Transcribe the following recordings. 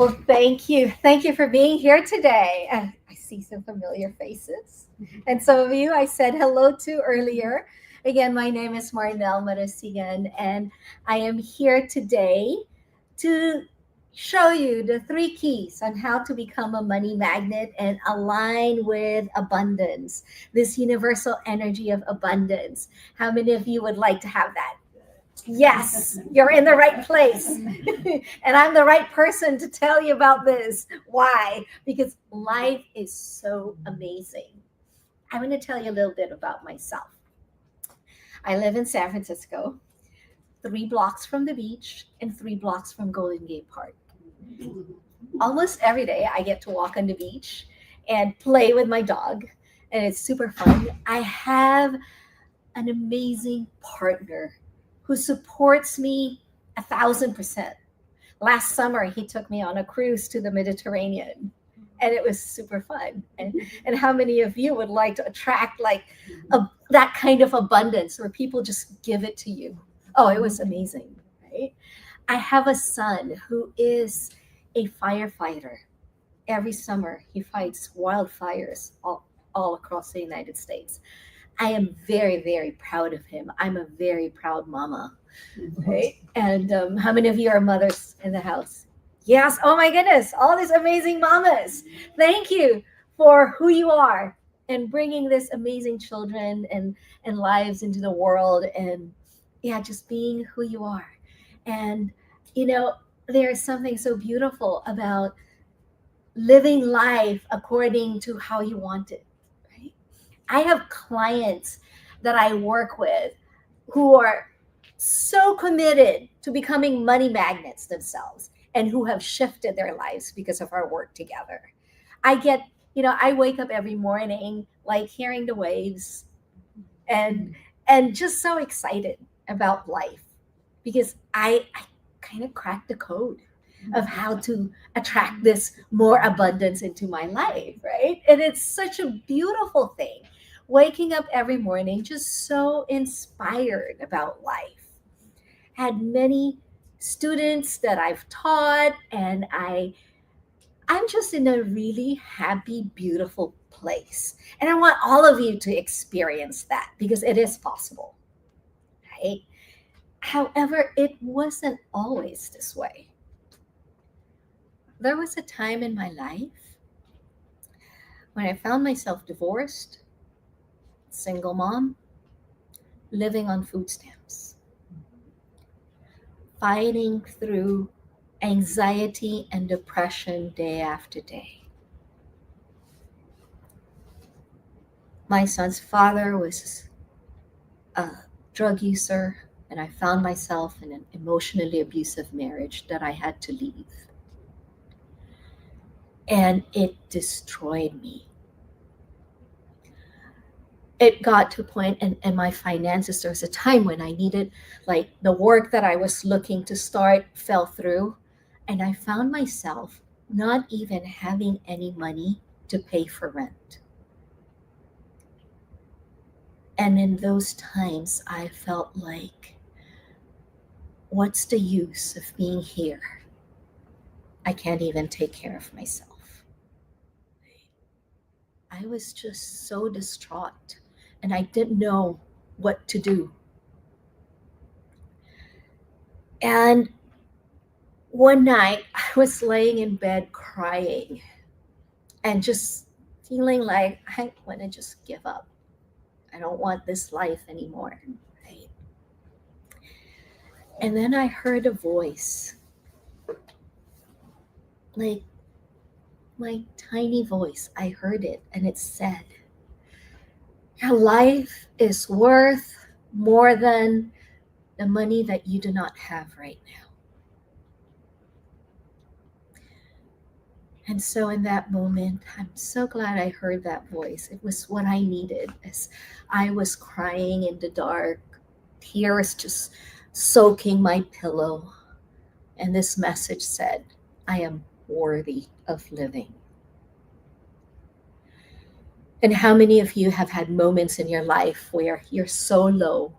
Well, thank you. Thank you for being here today. I see some familiar faces. And some of you I said hello to earlier. Again, my name is Marnell Marasigan, and I am here today to show you the three keys on how to become a money magnet and align with abundance, this universal energy of abundance. How many of you would like to have that? Yes, you're in the right place. And I'm the right person to tell you about this. Why? Because life is so amazing. I'm going to tell you a little bit about myself. I live in San Francisco, 3 blocks from the beach and 3 blocks from Golden Gate Park. Almost every day, I get to walk on the beach and play with my dog, and it's super fun. I have an amazing partner who supports me 1,000%. Last summer, he took me on a cruise to the Mediterranean, and it was super fun. And how many of you would like to attract that kind of abundance where people just give it to you? Oh, it was amazing, right? I have a son who is a firefighter. Every summer, he fights wildfires all across the United States. I am very, very proud of him. I'm a very proud mama, right? And how many of you are mothers in the house? Yes. Oh my goodness. All these amazing mamas. Thank you for who you are and bringing this amazing children and lives into the world. And yeah, just being who you are. And, there's something so beautiful about living life according to how you want it, right? I have clients that I work with who are so committed to becoming money magnets themselves and who have shifted their lives because of our work together. I wake up every morning like hearing the waves and just so excited about life because I kind of cracked the code of how to attract this more abundance into my life, right? And it's such a beautiful thing. Waking up every morning just so inspired about life. Had many students that I've taught, and I'm just in a really happy, beautiful place. And I want all of you to experience that because it is possible, right? However, it wasn't always this way. There was a time in my life when I found myself divorced, single mom, living on food stamps, fighting through anxiety and depression day after day. My son's father was a drug user, and I found myself in an emotionally abusive marriage that I had to leave. And it destroyed me. It got to a point and my finances, there was a time when I needed, like, the work that I was looking to start fell through, and I found myself not even having any money to pay for rent. And in those times, I felt like, what's the use of being here? I can't even take care of myself. I was just so distraught and I didn't know what to do. And one night I was laying in bed crying and just feeling like I want to just give up. I don't want this life anymore. Right? And then I heard a voice, like my tiny voice. I heard it and it said, your life is worth more than the money that you do not have right now. And so in that moment, I'm so glad I heard that voice. It was what I needed as I was crying in the dark, tears just soaking my pillow. And this message said, I am worthy of living. And how many of you have had moments in your life where you're so low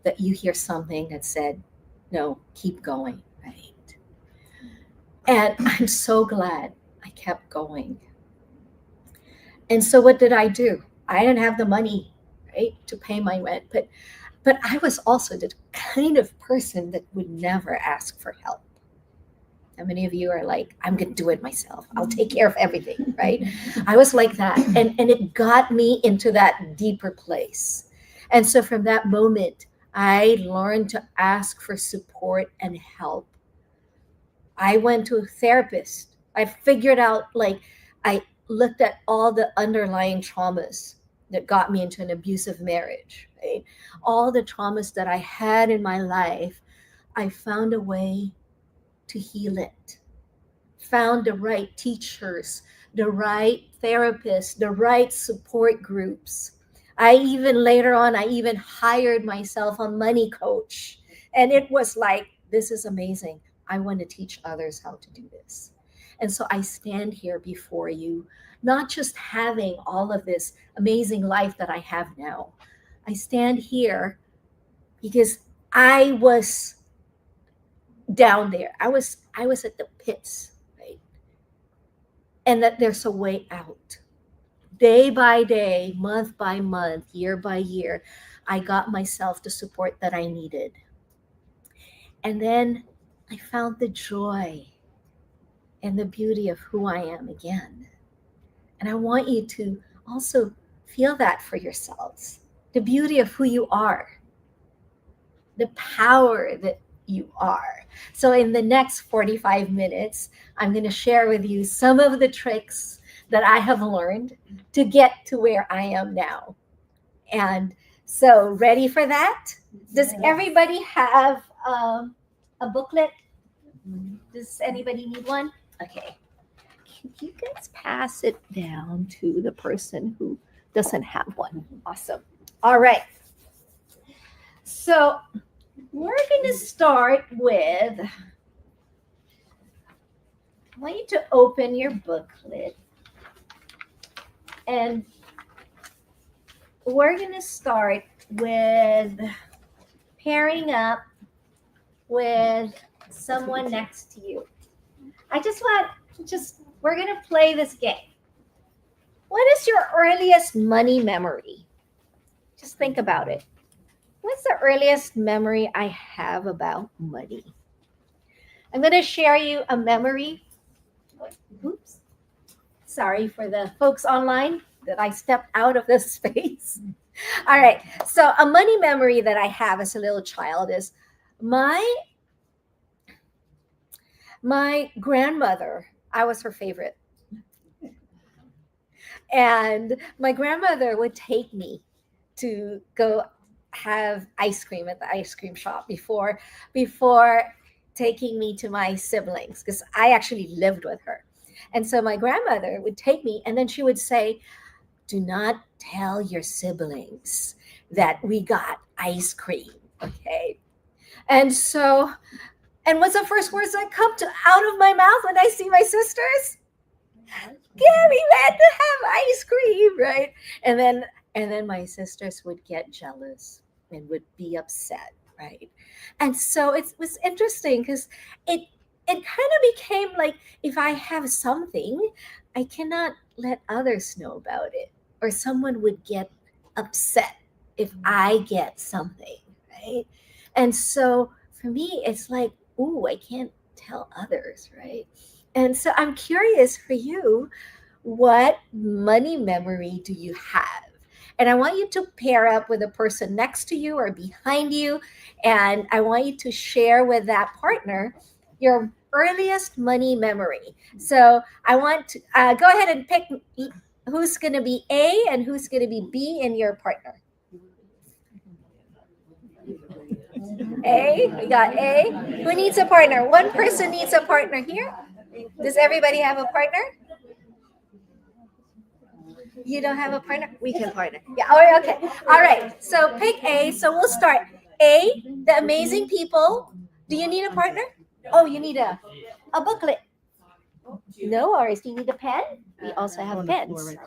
that you hear something that said, no, keep going, right? And I'm so glad I kept going. And so what did I do? I didn't have the money, right, to pay my rent, but I was also the kind of person that would never ask for help. How many of you are like, I'm going to do it myself. I'll take care of everything, right? I was like that. And it got me into that deeper place. And so from that moment, I learned to ask for support and help. I went to a therapist. I figured out, like, I looked at all the underlying traumas that got me into an abusive marriage, right? All the traumas that I had in my life, I found a way to heal it, found the right teachers, the right therapists, the right support groups. I even later on, I even hired myself a money coach. And it was like, this is amazing. I want to teach others how to do this. And so I stand here before you, not just having all of this amazing life that I have now. I stand here because I was down there. I was at the pits, right? And that there's a way out. Day by day, month by month, year by year, I got myself the support that I needed. And then I found the joy and the beauty of who I am again. And I want you to also feel that for yourselves, the beauty of who you are, the power that you are. So, in the next 45 minutes, I'm going to share with you some of the tricks that I have learned to get to where I am now. And so, ready for that? Does everybody have a booklet? Does anybody need one? Okay. Can you guys pass it down to the person who doesn't have one? Awesome. All right. So, we're going to start with, I want you to open your booklet, and we're going to start with pairing up with someone next to you. We're going to play this game. What is your earliest money memory? Just think about it. What's the earliest memory I have about money? I'm going to share you a memory. Oops. Sorry for the folks online that I stepped out of this space. All right. So a money memory that I have as a little child is my grandmother. I was her favorite. And my grandmother would take me to go have ice cream at the ice cream shop before taking me to my siblings, because I actually lived with her. And so my grandmother would take me, and then she would say, do not tell your siblings that we got ice cream, okay? And so, and what's the first words that come out of my mouth when I see my sisters? Yeah, we had to have ice cream, right? And then my sisters would get jealous and would be upset, right? And so it was interesting because it kind of became like, if I have something, I cannot let others know about it, or someone would get upset if I get something, right? And so for me, it's like, ooh, I can't tell others, right? And so I'm curious for you, what money memory do you have? And I want you to pair up with a person next to you or behind you. And I want you to share with that partner your earliest money memory. So I want to go ahead and pick who's going to be A and who's going to be B in your partner. A, we got A. Who needs a partner? One person needs a partner here. Does everybody have a partner? You don't have a partner? We can partner. Yeah. Oh, okay. All right. So pick A. So we'll start. A, the amazing people. Do you need a partner? Oh, you need a booklet. No worries. Do you need a pen? We also have pens. Right,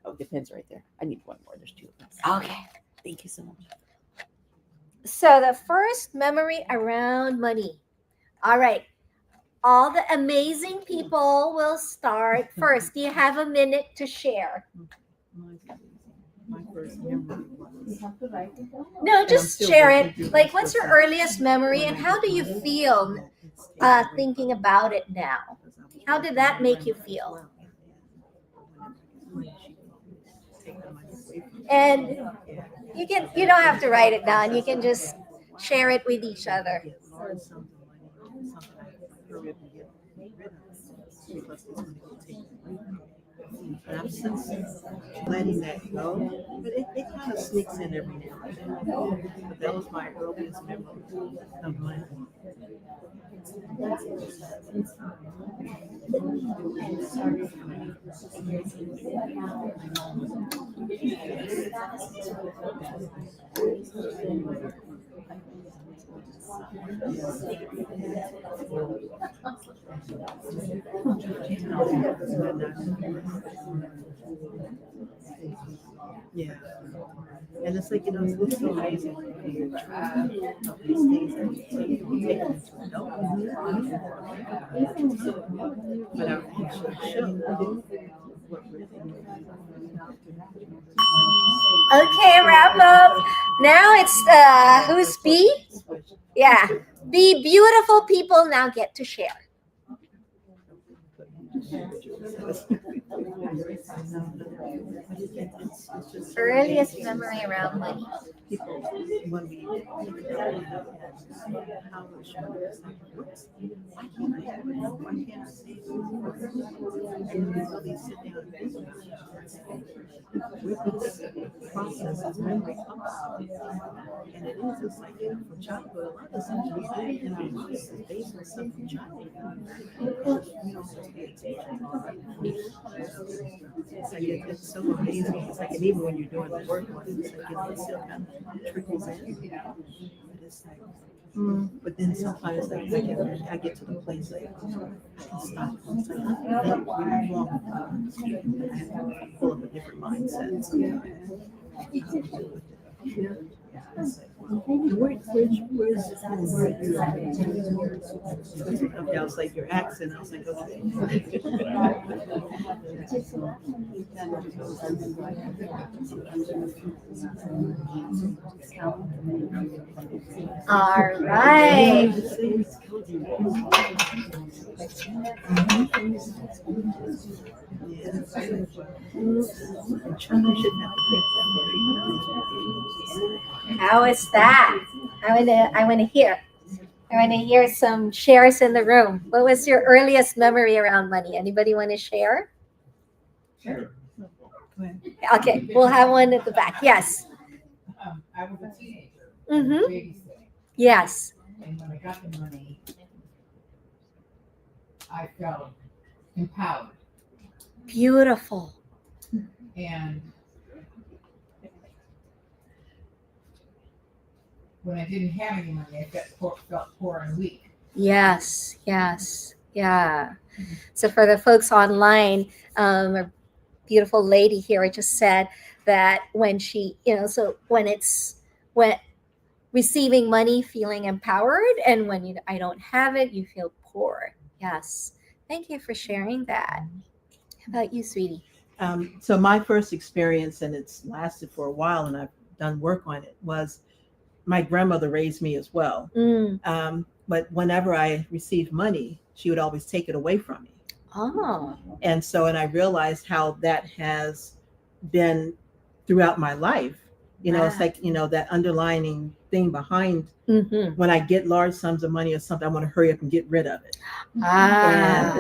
oh, the pen's right there. I need one more. There's two of them. Okay. Thank you so much. So the first memory around money. All right. all the amazing people will start first. Do you have a minute to share? My first memory was. No, just share it. Like, what's your earliest memory, and how do you feel thinking about it now? How did that make you feel? And you don't have to write it down. You can just share it with each other. And I've since letting that go, but it kind of sneaks in every now and then. But that was my earliest memory of money. Yeah. And it's like, it's so amazing when you're trying of these things that you take into adulthood. But I actually show what really. Okay, wrap up. Now it's who's B? Yeah. B, beautiful people now get to share. Earliest memory around money. People, when we how much money is like, why can't I have it? Why can't I save more? And so they sit down and think about it. With this process of memory comes. And it is, it's like from childhood, a lot of stuff we do in our lives is based on stuff from childhood. We don't just pay attention. It's like it's so amazing. It's like, and even when you're doing the work on it, it's like, it still kind of trickles in. It's like, but then sometimes like I get to the place like I can stop. It's like I think really wrong. I have to pull up a different mindset sometimes. Okay, I was like your accent. I was like, okay. All right. How is that? I want to hear. I want to hear some shares in the room. What was your earliest memory around money? Anybody want to share? Sure. Okay, we'll have one at the back. Yes. I was a teenager. Mm-hmm. Babysitting. Yes. And when I got the money, I felt empowered. Beautiful. And when I didn't have any money, I felt poor and weak. Yes. Yes. Yeah. So for the folks online, a beautiful lady here just said that when she, so when receiving money, feeling empowered, and when I don't have it, you feel poor. Yes. Thank you for sharing that. How about you, sweetie? So my first experience, and it's lasted for a while, and I've done work on it, was my grandmother raised me as well. But whenever I received money, she would always take it away from me. Oh. And I realized how that has been throughout my life. It's like, that underlining thing behind when I get large sums of money or something, I want to hurry up and get rid of it.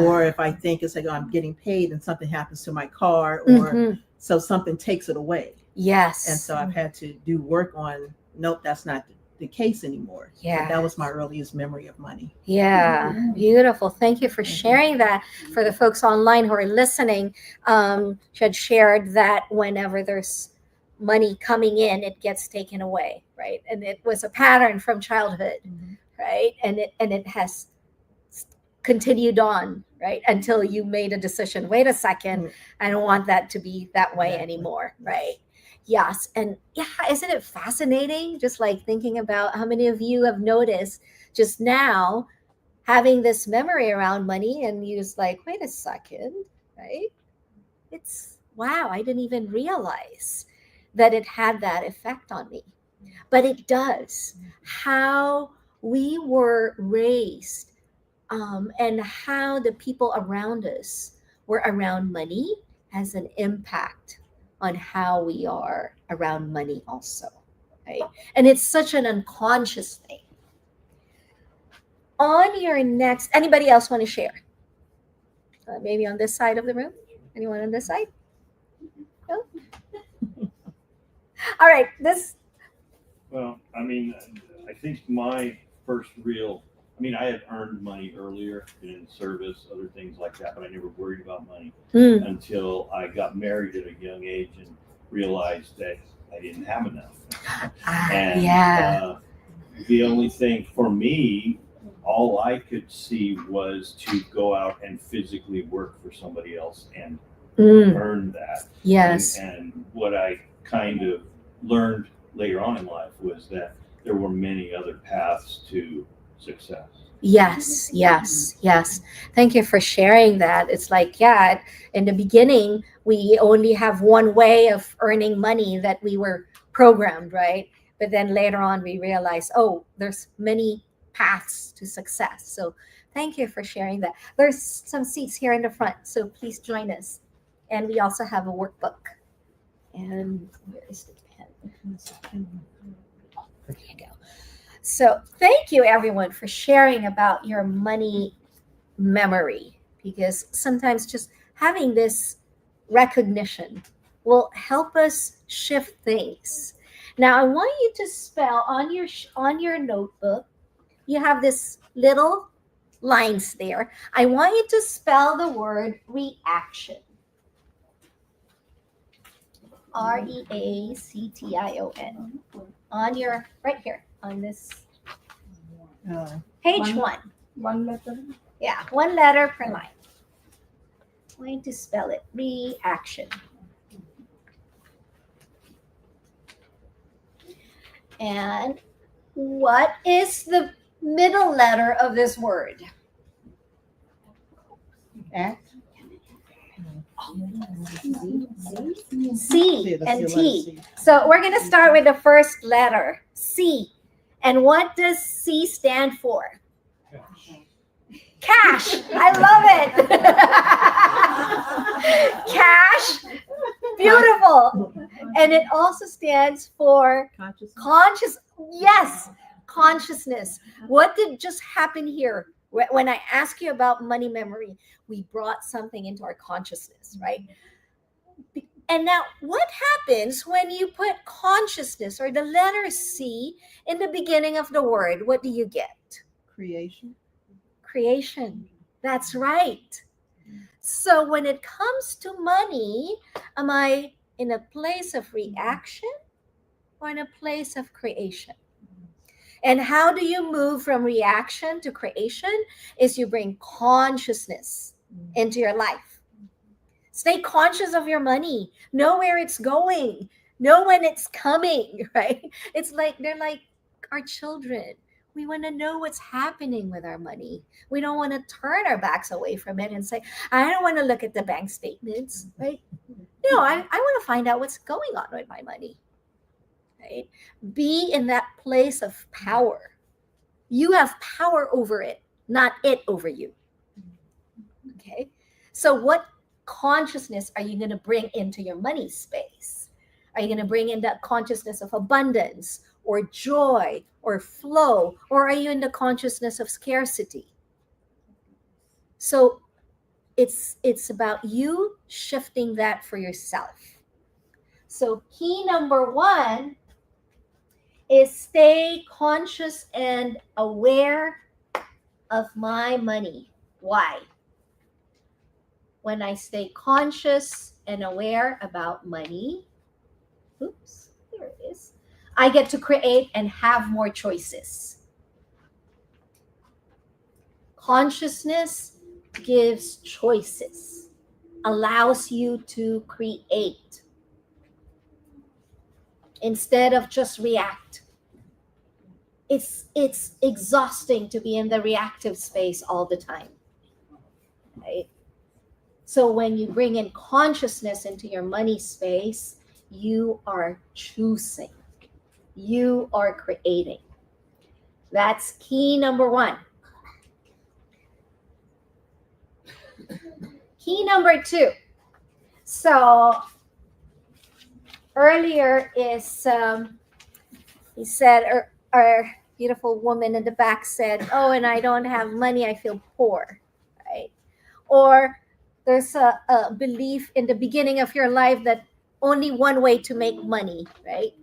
Or if I think it's like, oh, I'm getting paid and something happens to my car, or so something takes it away. Yes. And so I've had to do work on, nope, that's not the case anymore. Yeah. But that was my earliest memory of money. Yeah. Beautiful. Thank you for sharing that. For the folks online who are listening, she had shared that whenever there's money coming in, it gets taken away, right? And it was a pattern from childhood, right? And it has continued on, right? Until you made a decision, wait a second, I don't want that to be that way anymore, right? Yes. And yeah, isn't it fascinating? Just like thinking about how many of you have noticed just now having this memory around money, and you just like, wait a second, right? It's wow, I didn't even realize that it had that effect on me. But it does. How we were raised, and how the people around us were around money has an impact on how we are around money also, right? And it's such an unconscious thing. On your next, anybody else want to share? Maybe on this side of the room? Anyone on this side? No? All right, this. Well, I mean, I think my first real, I mean, I had earned money earlier in service, other things like that, but I never worried about money until I got married at a young age and realized that I didn't have enough. And the only thing for me, all I could see was to go out and physically work for somebody else and earn that. Yes. And what I kind of learned later on in life was that there were many other paths to success. Yes, yes, yes. Thank you for sharing that. It's like, yeah, in the beginning, we only have one way of earning money that we were programmed, right? But then later on, we realize, oh, there's many paths to success. So thank you for sharing that. There's some seats here in the front, so please join us. And we also have a workbook. And where is the pen? There you go. So thank you, everyone, for sharing about your money memory, because sometimes just having this recognition will help us shift things. Now, I want you to spell on your notebook. You have this little lines there. I want you to spell the word reaction. REACTION. On your, right here, on this page one. One letter. Yeah, one letter per line. I'm going to spell it. Reaction. And what is the middle letter of this word? Act. C and T. So we're going to start with the first letter, C. And what does C stand for? Cash. I love it. Cash. Beautiful. And it also stands for consciousness. What did just happen here? When I ask you about money memory, we brought something into our consciousness, right? And now, what happens when you put consciousness or the letter C in the beginning of the word? What do you get? Creation. That's right. So when it comes to money, am I in a place of reaction or in a place of creation? And how do you move from reaction to creation? Is you bring consciousness into your life. Stay conscious of your money. Know where it's going. Know when it's coming, right? It's like they're like our children. We want to know what's happening with our money. We don't want to turn our backs away from it and say, I don't want to look at the bank statements, right? No, I want to find out what's going on with my money, right? Be in that place of power. You have power over it, not it over you. Okay? So what consciousness are you going to bring into your money space? Are you going to bring in that consciousness of abundance or joy or flow, or are you in the consciousness of scarcity? So it's about you shifting that for yourself. So key number one is stay conscious and aware of my money. Why? When I stay conscious and aware about money, oops, there it is, I get to create and have more choices. Consciousness gives choices, allows you to create instead of just react. it's exhausting to be in the reactive space all the time, right? So when you bring in consciousness into your money space, you are choosing, you are creating. That's key number one. Key number two. So earlier is he said, our beautiful woman in the back said, oh, and I don't have money, I feel poor, right? Or there's a belief in the beginning of your life that only one way to make money, right?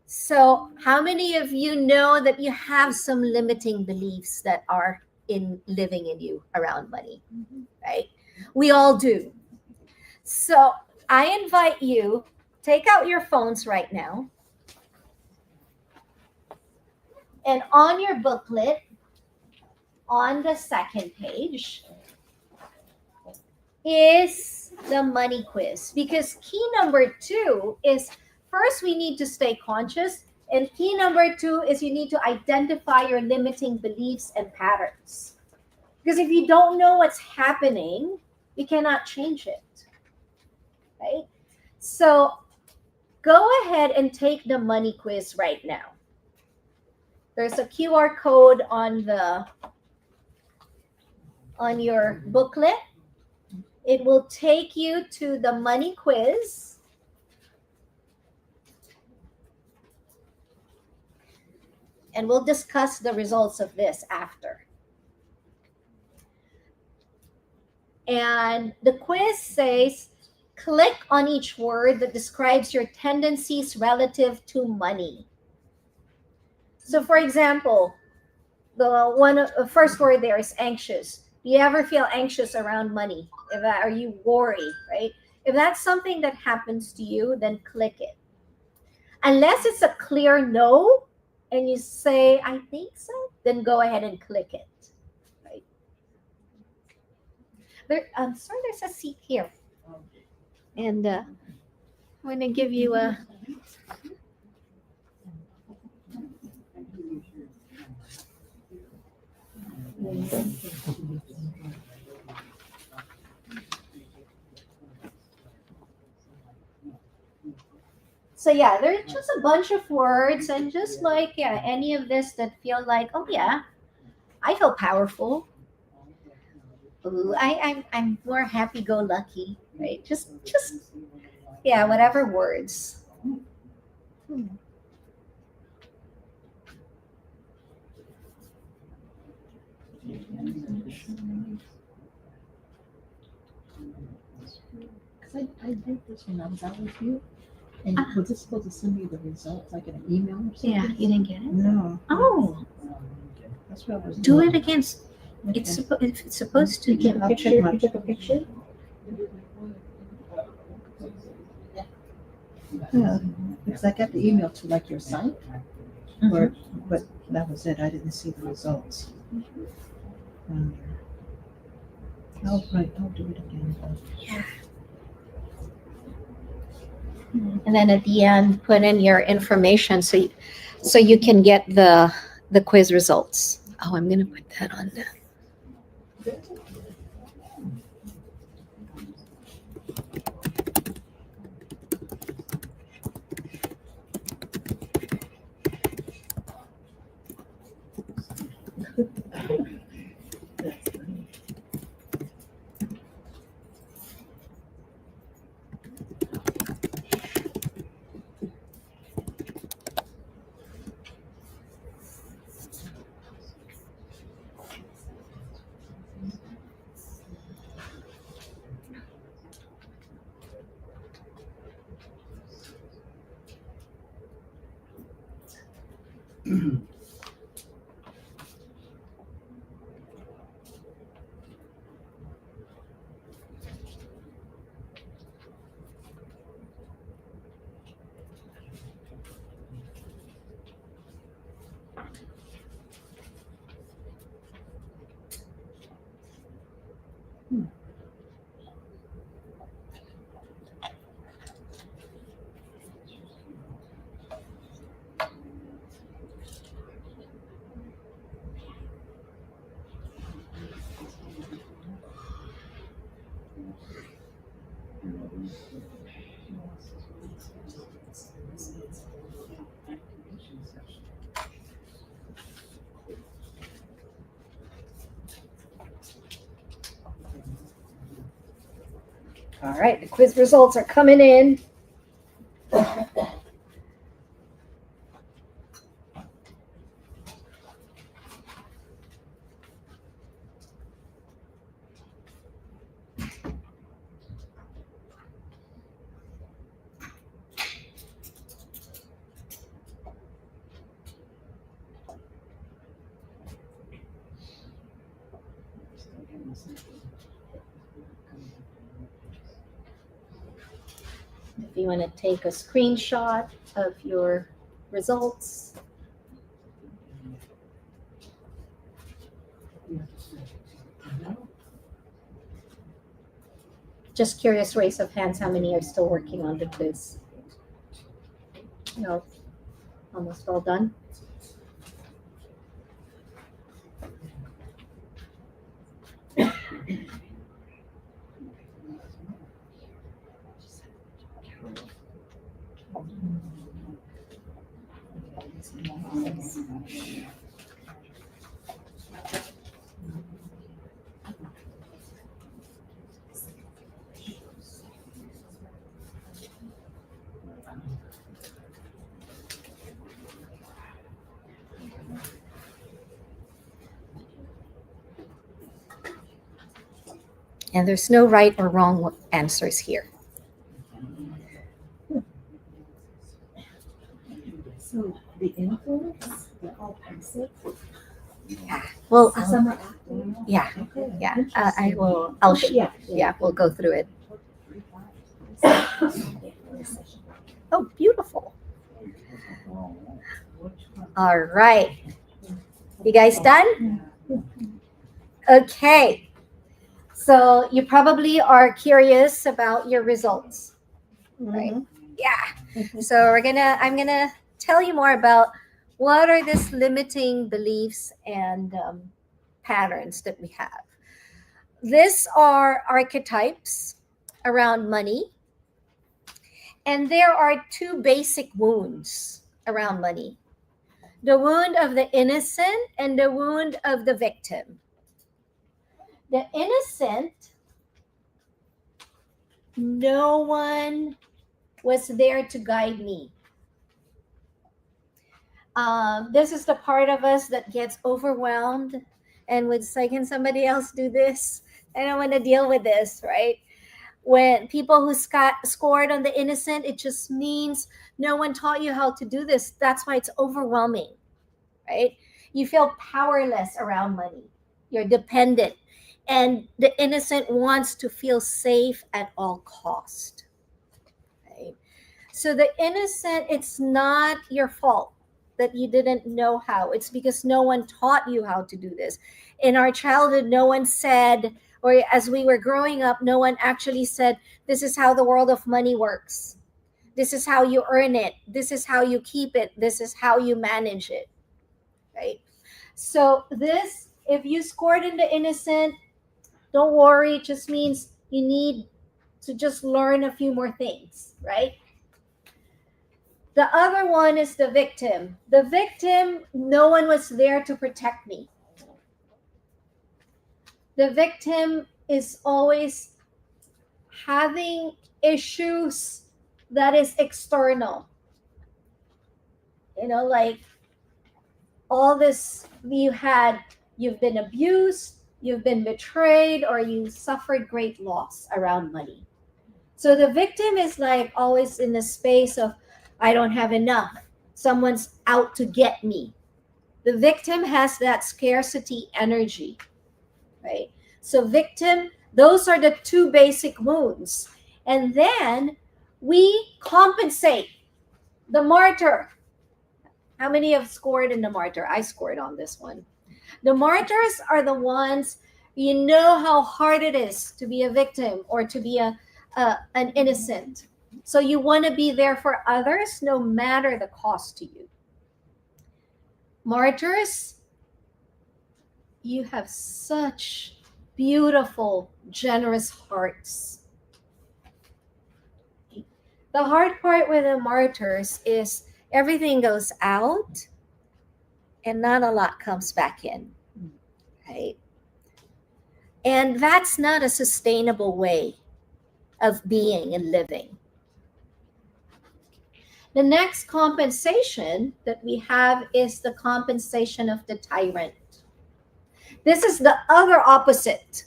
So how many of you know that you have some limiting beliefs that are in living in you around money, right? We all do. So I invite you, take out your phones right now. And on your booklet, on the second page, is the money quiz. Because key number two is, first we need to stay conscious. And key number two is you need to identify your limiting beliefs and patterns. Because if you don't know what's happening, you cannot change it, right? So go ahead and take the money quiz right now. There's a QR code on your booklet. It will take you to the money quiz. And we'll discuss the results of this after. And the quiz says, click on each word that describes your tendencies relative to money. So for example, the first word there is anxious. Do you ever feel anxious around money? Are you worried, right? If that's something that happens to you, then click it. Unless it's a clear no, and you say, I think so, then go ahead and click it, right? Sorry, there's a seat here. And I'm going to give you a... So yeah, there's just a bunch of words, and just like, yeah, any of this that feel like, oh yeah, I feel powerful. Ooh, I'm more happy-go-lucky, right? Just yeah, whatever words. Because I did this when I was out with you, and was this supposed to send me the results, like in an email or something? Yeah, you didn't get it? No. Oh, That's what I was do doing. it again. Okay. It's supposed to. I'll check my- You took a picture? Yeah, because I got the email to like your site, but that was it. I didn't see the results. I'll do it again. Yeah. And then at the end, put in your information so you can get the quiz results. Oh, I'm gonna put that on there. All right, the quiz results are coming in. If you want to take a screenshot of your results. Just curious, raise of hands, how many are still working on the quiz? No, almost all done. And there's no right or wrong answers here. So the influence, they're all passive. Yeah. Well, Some are active. yeah, Okay. yeah. I will. I'll. Yeah, we'll go through it. Oh, beautiful. All right. You guys done? Okay. So you probably are curious about your results, right? Yeah. So I'm gonna tell you more about what are these limiting beliefs and patterns that we have. These are archetypes around money, and there are two basic wounds around money: the wound of the innocent and the wound of the victim. The innocent, no one was there to guide me. This is the part of us that gets overwhelmed and would say, can somebody else do this? I don't want to deal with this, right? When people who scored on the innocent, it just means no one taught you how to do this. That's why it's overwhelming, right? You feel powerless around money. You're dependent. And the innocent wants to feel safe at all cost, right? So the innocent, it's not your fault that you didn't know how. It's because no one taught you how to do this. In our childhood, no one said, or as we were growing up, no one actually said, this is how the world of money works. This is how you earn it. This is how you keep it. This is how you manage it, right? So this, if you scored in the innocent, don't worry. It just means you need to just learn a few more things, right? The other one is the victim. The victim, no one was there to protect me. The victim is always having issues that is external. Like all this you've been abused, you've been betrayed, or you suffered great loss around money. So the victim is like always in the space of, I don't have enough. Someone's out to get me. The victim has that scarcity energy, right? So victim, those are the two basic wounds. And then we compensate. The martyr. How many have scored in the martyr? I scored on this one. The martyrs are the ones, you know how hard it is to be a victim or to be an innocent. So you want to be there for others no matter the cost to you. Martyrs, you have such beautiful, generous hearts. The hard part with the martyrs is everything goes out and not a lot comes back in, right? And that's not a sustainable way of being and living. The next compensation that we have is the compensation of the tyrant. This is the other opposite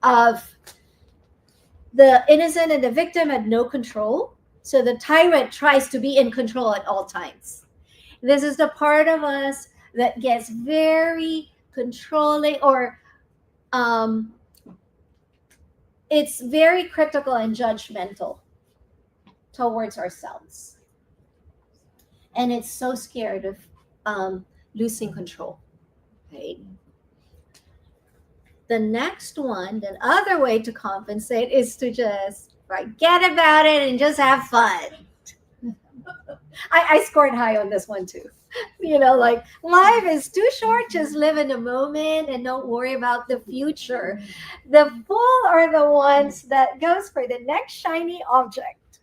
of the innocent, and the victim had no control. So the tyrant tries to be in control at all times. This is the part of us that gets very controlling, or it's very critical and judgmental towards ourselves. And it's so scared of losing control, right? The next one, the other way to compensate is to just forget about it and just have fun. I scored high on this one too. Like life is too short, just live in the moment and don't worry about the future. The fool are the ones that goes for the next shiny object,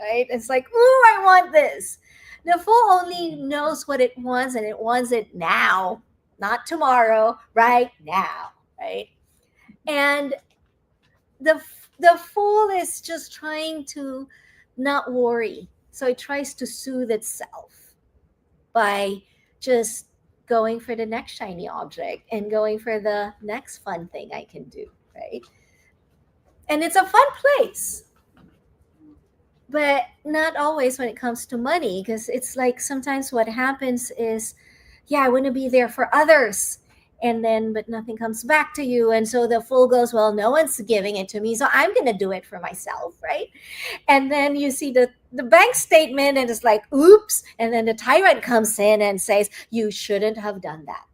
right? It's like, ooh, I want this. The fool only knows what it wants, and it wants it now, not tomorrow, right now, right? And the fool is just trying to not worry. So it tries to soothe itself by just going for the next shiny object and going for the next fun thing I can do, right? And it's a fun place, but not always when it comes to money, because it's like sometimes what happens is, yeah, I want to be there for others, and then but nothing comes back to you, and so the fool goes, well, no one's giving it to me, so I'm going to do it for myself, right? And then you see the bank statement and it's like, oops, and then the tyrant comes in and says, you shouldn't have done that.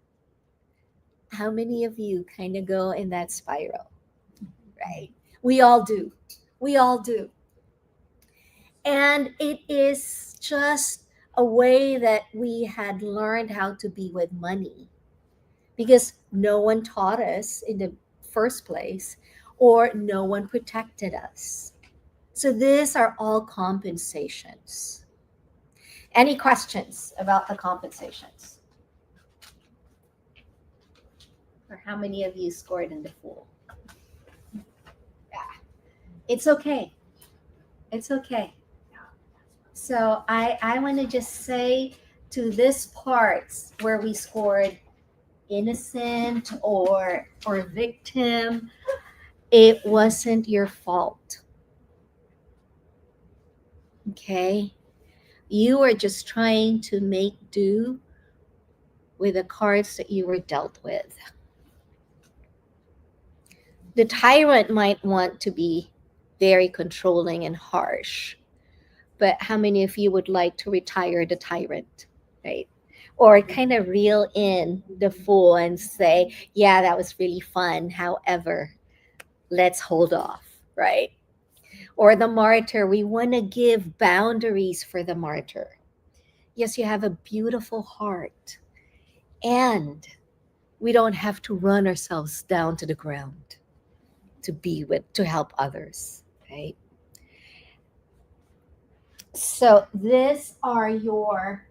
How many of you kind of go in that spiral, right? We all do. And it is just a way that we had learned how to be with money, because no one taught us in the first place, or no one protected us. So these are all compensations. Any questions about the compensations? Or how many of you scored in the fool? Yeah. It's okay. So I want to just say to this part where we scored innocent or victim, it wasn't your fault. Okay? You were just trying to make do with the cards that you were dealt with. The tyrant might want to be very controlling and harsh, but how many of you would like to retire the tyrant, right? Or kind of reel in the fool and say, yeah, that was really fun. However, let's hold off, right? Or the martyr, we want to give boundaries for the martyr. Yes, you have a beautiful heart, and we don't have to run ourselves down to the ground to help others, right? So these are your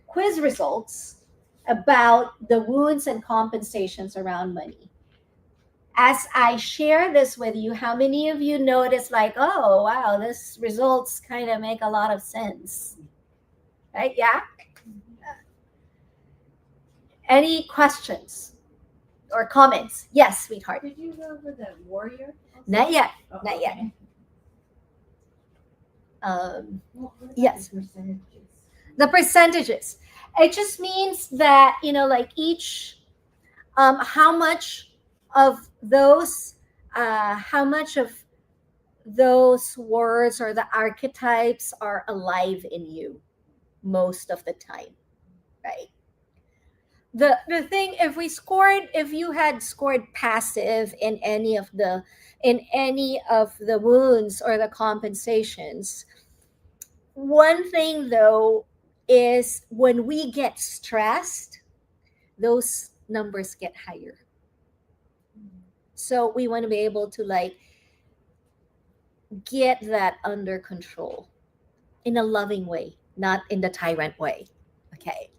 quiz results about the wounds and compensations around money. As I share this with you, how many of you notice like, oh, wow, this results kind of make a lot of sense, right? Yeah. Any questions or comments? Yes, sweetheart. Did you go over the warrior? Not yet. Oh, Not yet. okay. What about Yes. the percentages? The percentages. It just means that, like each, how much of those words or the archetypes are alive in you most of the time, right? The thing, if you had scored passive in any of the wounds or the compensations, one thing though is when we get stressed, those numbers get higher. So we want to be able to like get that under control in a loving way, not in the tyrant way. Okay.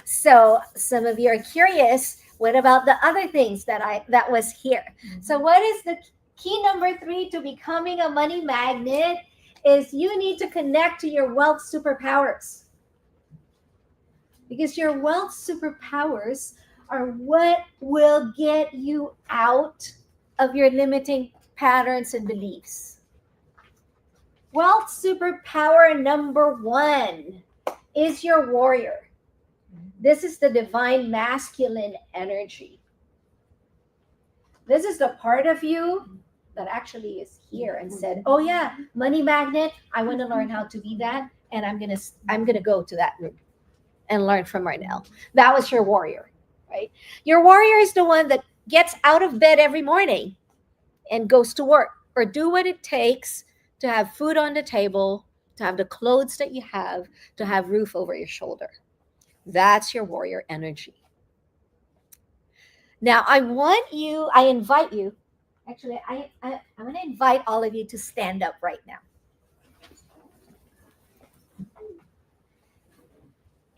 So some of you are curious, what about the other things that was here? So what is the key number 3 to becoming a money magnet is you need to connect to your wealth superpowers. Because your wealth superpowers are what will get you out of your limiting patterns and beliefs. Wealth superpower number 1 is your warrior. This is the divine masculine energy. This is the part of you that actually is here and said, "Oh yeah, money magnet, I want to learn how to be that, and I'm going to go to that room and learn from Marnell." That was your warrior, right? Your warrior is the one that gets out of bed every morning and goes to work or do what it takes to have food on the table, to have the clothes that you have, to have roof over your shoulder. That's your warrior energy. Now, I invite you, actually, I'm going to invite all of you to stand up right now.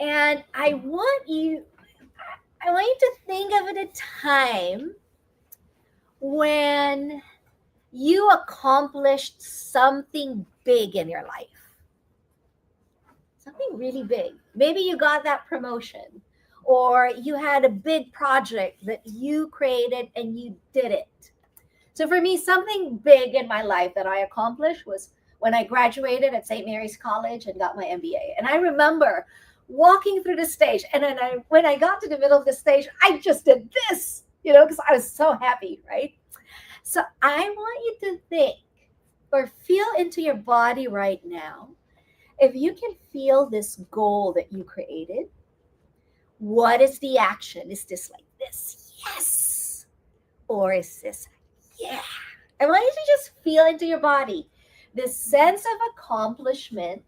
And I want you to think of a time when you accomplished something big in your life. Something really big. Maybe you got that promotion, or you had a big project that you created and you did it. So for me, something big in my life that I accomplished was when I graduated at St. Mary's College and got my MBA. And I remember walking through the stage, and then when I got to the middle of the stage, I just did this, because I was so happy, right? So I want you to think or feel into your body right now. If you can feel this goal that you created, what is the action? Is this like this? Yes. Or is this, yeah? I want you to just feel into your body this sense of accomplishment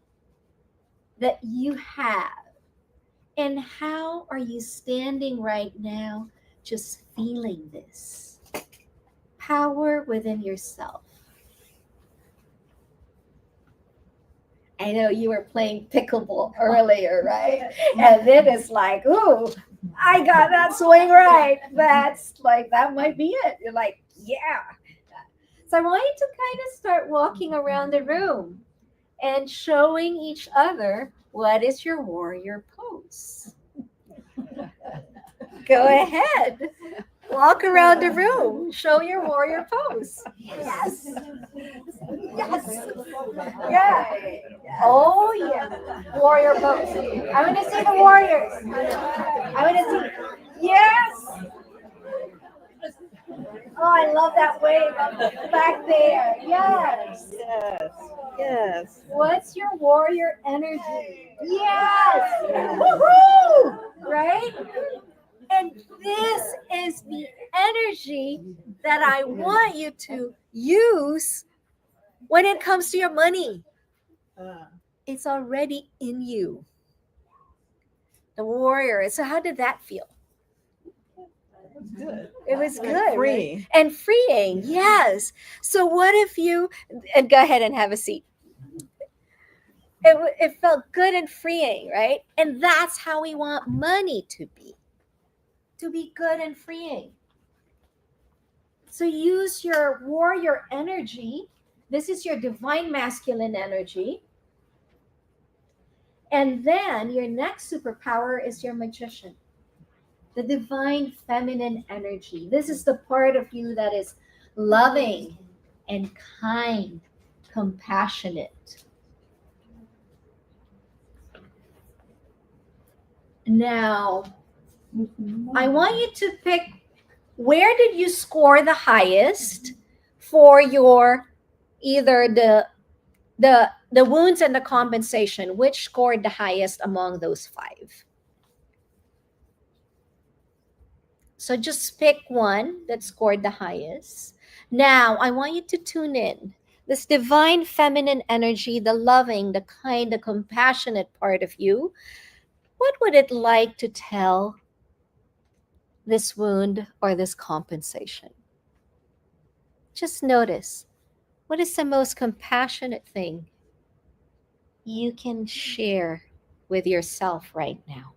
that you have. And how are you standing right now just feeling this power within yourself? I know you were playing pickleball earlier, right? And then it's like, ooh, I got that swing right. That's like, that might be it. You're like, yeah. So I want you to kind of start walking around the room and showing each other what is your warrior pose. Go ahead. Walk around the room. Show your warrior pose. Yes. Yes. Yeah. Oh, yeah. Warrior pose. I want to see the warriors. I want to see. Yes. Oh, I love that wave back there. Yes. Yes. Yes. What's your warrior energy? Yes. Woohoo! Right? And this is the energy that I want you to use when it comes to your money. It's already in you. The warrior. So how did that feel? Good. It was good. Freeing. Right? And freeing, yes. So what if and go ahead and have a seat. It felt good and freeing, right? And that's how we want money to be good and freeing. So use your warrior energy. This is your divine masculine energy. And then your next superpower is your magician, the divine feminine energy. This is the part of you that is loving and kind, compassionate. Now, I want you to pick, where did you score the highest for your either the wounds and the compensation? Which scored the highest among those 5? So just pick one that scored the highest. Now, I want you to tune in. This divine feminine energy, the loving, the kind, the compassionate part of you, what would it like to tell this wound or this compensation. Just notice, what is the most compassionate thing you can share with yourself right now?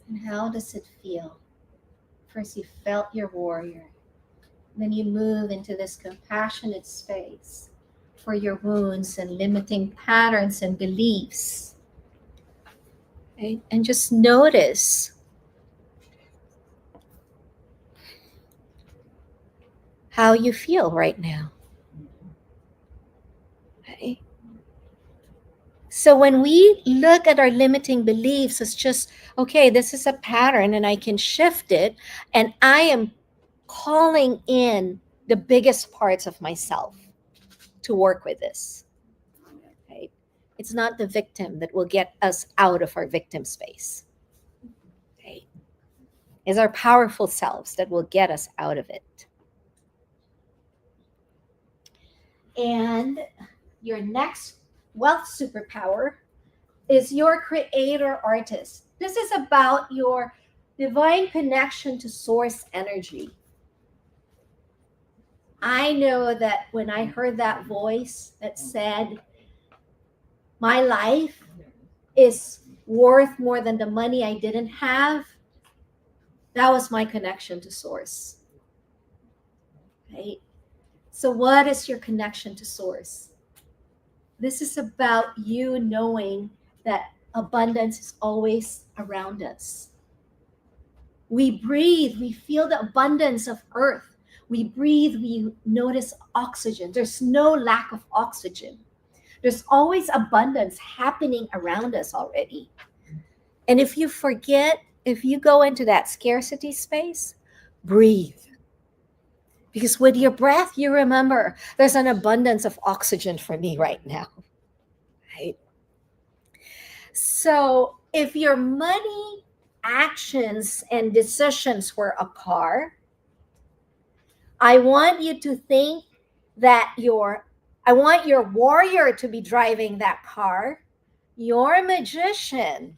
And how does it feel? First, you felt your warrior. Then you move into this compassionate space for your wounds and limiting patterns and beliefs. Right? And just notice how you feel right now. Okay? So when we look at our limiting beliefs, it's just, okay, this is a pattern and I can shift it. And I am calling in the biggest parts of myself to work with this. Right? It's not the victim that will get us out of our victim space. Okay? It's our powerful selves that will get us out of it. And your next wealth superpower is your creator artist. This is about your divine connection to source energy. I know that when I heard that voice that said, my life is worth more than the money I didn't have, that was my connection to source. Right? So what is your connection to source? This is about you knowing that abundance is always around us. We breathe, we feel the abundance of earth. We breathe, we notice oxygen. There's no lack of oxygen. There's always abundance happening around us already. And if you forget, if you go into that scarcity space, breathe. Because with your breath, you remember there's an abundance of oxygen for me right now. Right? So if your money actions and decisions were a car, I want you to think that I want your warrior to be driving that car, your magician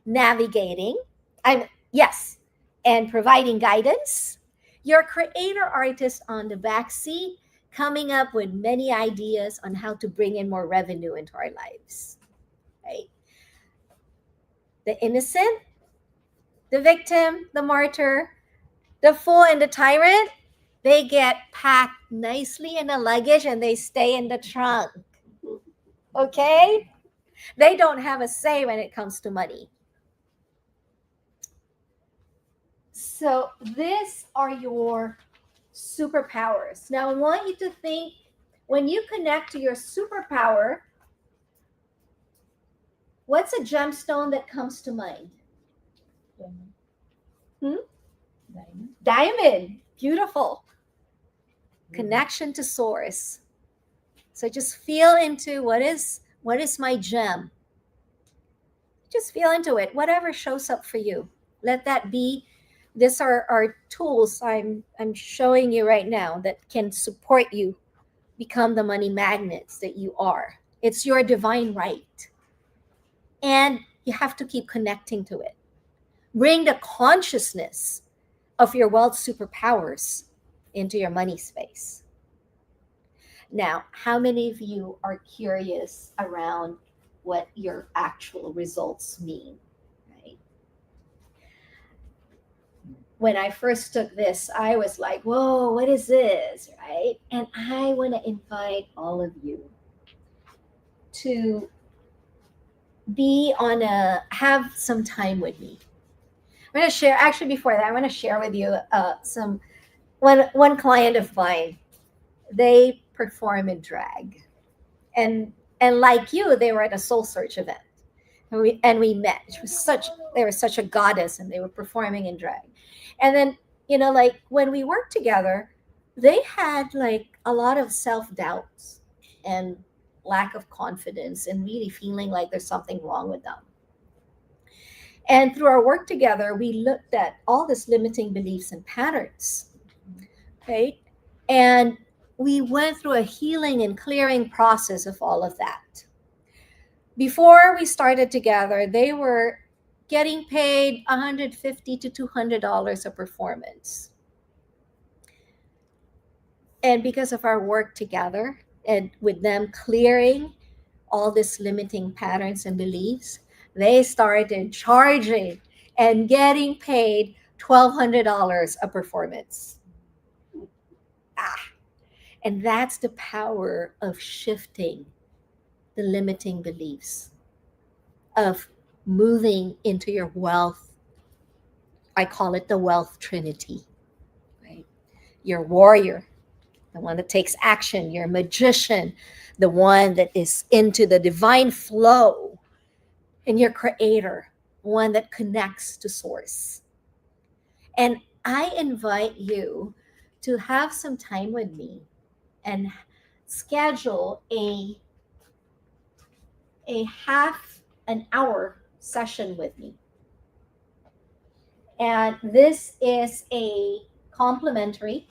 navigating, and providing guidance, your creator artist on the back seat, coming up with many ideas on how to bring in more revenue into our lives. Right? The innocent, the victim, the martyr, the fool, and the tyrant, they get packed nicely in the luggage and they stay in the trunk. Okay? They don't have a say when it comes to money. So these are your superpowers. Now I want you to think, when you connect to your superpower, what's a gemstone that comes to mind? Diamond. Beautiful. Connection to source. So just feel into what is my gem. Just feel into it. Whatever shows up for you. Let that be. These are our tools I'm showing you right now that can support you become the money magnets that you are. It's your divine right. And you have to keep connecting to it. Bring the consciousness of your wealth superpowers into your money space. Now, how many of you are curious around what your actual results mean? Right? When I first took this, I was like, whoa, what is this? Right? And I want to invite all of you to have some time with me. I'm going to share, actually before that, I want to share with you one client of mine. They perform in drag. And like you, they were at a SoulSearch event. And we met. They were such a goddess and they were performing in drag. And then, like when we worked together, they had like a lot of self-doubts and lack of confidence and really feeling like there's something wrong with them. And through our work together, we looked at all these limiting beliefs and patterns, right? And we went through a healing and clearing process of all of that. Before we started together, they were getting paid $150 to $200 a performance. And because of our work together and with them clearing all these limiting patterns and beliefs, they started charging and getting paid $1,200 a performance. And that's the power of shifting the limiting beliefs, of moving into your wealth. I call it the wealth trinity, right? Your warrior, the one that takes action, your magician, the one that is into the divine flow, and your creator, one that connects to source. And I invite you to have some time with me and schedule a half an hour session with me. And this is a complimentary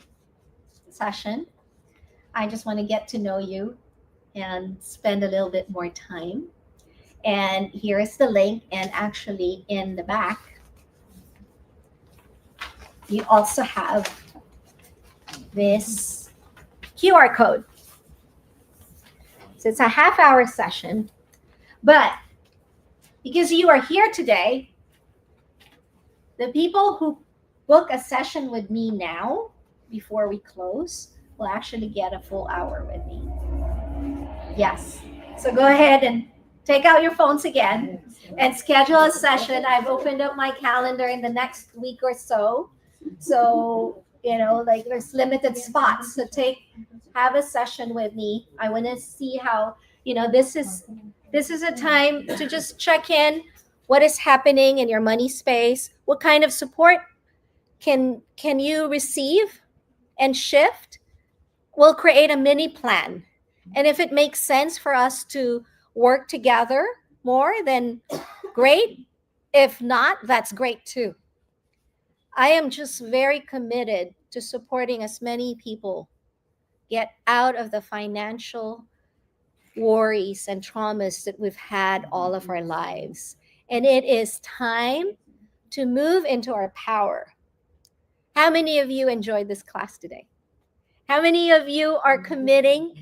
session. I just want to get to know you and spend a little bit more time. And here is the link. And actually, in the back, you also have this QR code. So it's a half hour session. But because you are here today, the people who book a session with me now, before we close, will actually get a full hour with me. Yes. So go ahead and take out your phones again and schedule a session. I've opened up my calendar in the next week or so. So, like there's limited spots. So have a session with me. I want to see how, this is a time to just check in what is happening in your money space. What kind of support can you receive and shift? We'll create a mini plan. And if it makes sense for us to work together more, then great. If not, that's great too. I am just very committed to supporting as many people get out of the financial worries and traumas that we've had all of our lives. And it is time to move into our power. How many of you enjoyed this class today? How many of you are committing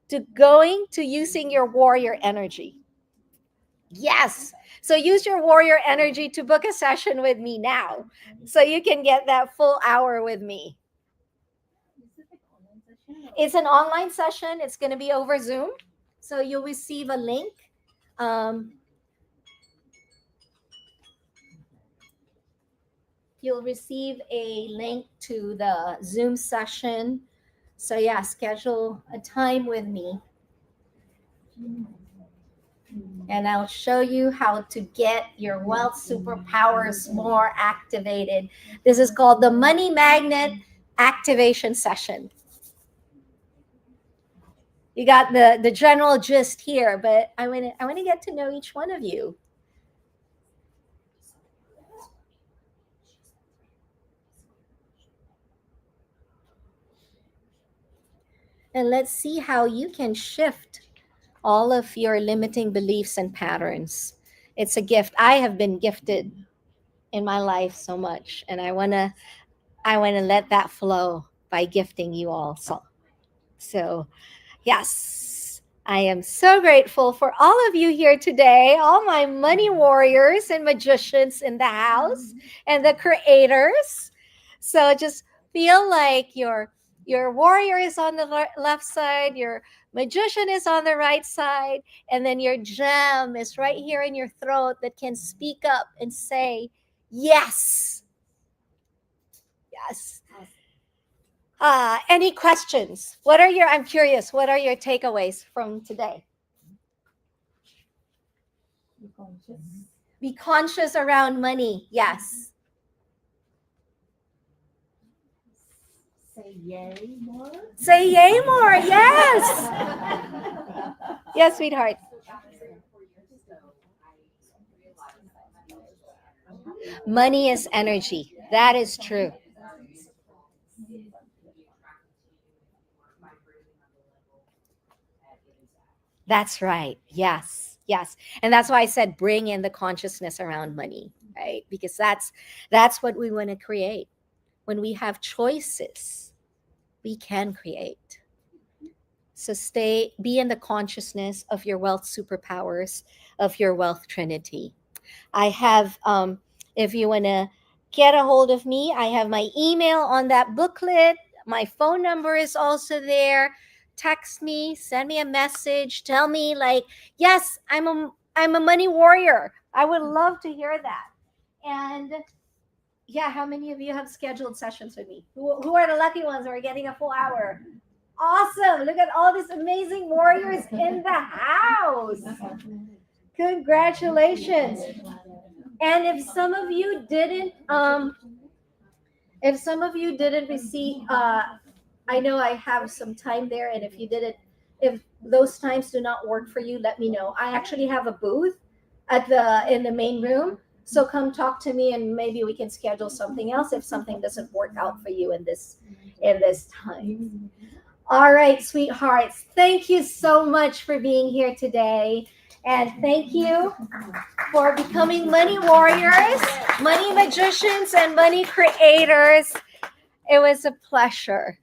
to using your warrior energy? Yes. So use your warrior energy to book a session with me now so you can get that full hour with me. It's an online session. It's going to be over Zoom. So you'll receive a link. You'll receive a link to the Zoom session. So yeah, schedule a time with me. And I'll show you how to get your wealth superpowers more activated. This is called the Money Magnet Activation Session. You got the general gist here, but I want to get to know each one of you. And let's see how you can shift all of your limiting beliefs and patterns. It's a gift. I have been gifted in my life so much, and I want to let that flow by gifting you all. So yes, I am so grateful for all of you here today, all my money warriors and magicians in the house and the creators. So just feel like your warrior is on the left side, your magician is on the right side, and then your gem is right here in your throat that can speak up and say, yes. Yes. Any questions? I'm curious, what are your takeaways from today? Be conscious around money. Yes. Say yay more. Say yay more. Yes. Yes, sweetheart. Money is energy. That is true. That's right. Yes. Yes. And that's why I said bring in the consciousness around money, right? Because that's what we want to create. When we have choices, we can create. So be in the consciousness of your wealth superpowers, of your wealth trinity. I have, if you want to get a hold of me, I have my email on that booklet. My phone number is also there. Text me, send me a message, tell me like, yes, I'm a money warrior. I would love to hear that. And yeah, how many of you have scheduled sessions with me? Who are the lucky ones who are getting a full hour? Awesome. Look at all these amazing warriors in the house. Congratulations. And if some of you didn't receive, I know I have some time there, and if those times do not work for you, let me know. I actually have a booth in the main room, so come talk to me, and maybe we can schedule something else if something doesn't work out for you in this time. All right, sweethearts, thank you so much for being here today, and thank you for becoming money warriors, money magicians, and money creators. It was a pleasure.